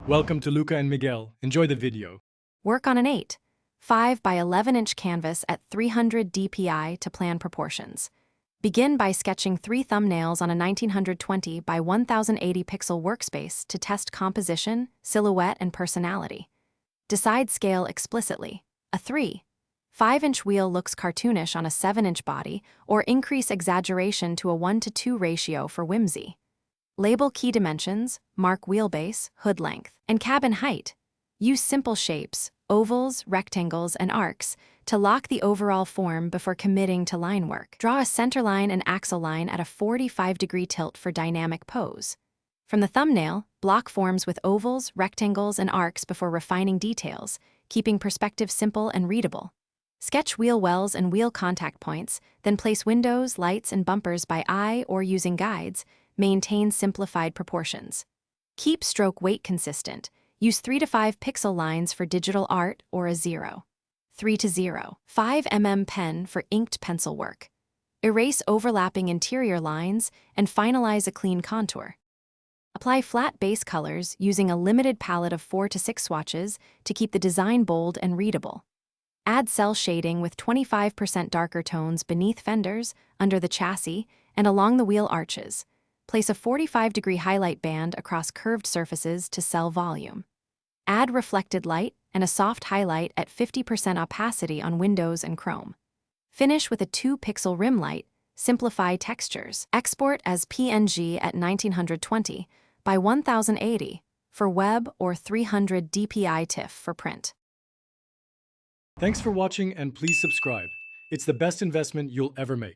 Welcome to Luca and Miguel. Enjoy the video. Work on an 5 by 11-inch canvas at 300 dpi to plan proportions. Begin by sketching 3 thumbnails on a 1920 by 1080 pixel workspace to test composition, silhouette, and personality. Decide scale explicitly. A 3.5-inch wheel looks cartoonish on a 7-inch body, or increase exaggeration to a 1:2 ratio for whimsy. Label key dimensions, mark wheelbase, hood length, and cabin height. Use simple shapes, ovals, rectangles, and arcs, to lock the overall form before committing to line work. Draw a centerline and axle line at a 45-degree tilt for dynamic pose. From the thumbnail, block forms with ovals, rectangles, and arcs before refining details, keeping perspective simple and readable. Sketch wheel wells and wheel contact points, then place windows, lights, and bumpers by eye or using guides. Maintain simplified proportions. Keep stroke weight consistent. Use 3 to 5 pixel lines for digital art or a 0.3 to 0.5 mm pen for inked pencil work. Erase overlapping interior lines and finalize a clean contour. Apply flat base colors using a limited palette of 4 to 6 swatches to keep the design bold and readable. Add cell shading with 25% darker tones beneath fenders, under the chassis, and along the wheel arches. Place a 45-degree highlight band across curved surfaces to sell volume. Add reflected light and a soft highlight at 50% opacity on windows and chrome. Finish with a 2-pixel rim light. Simplify textures. Export as PNG at 1920 by 1080 for web or 300 dpi TIFF for print. Thanks for watching and please subscribe. It's the best investment you'll ever make.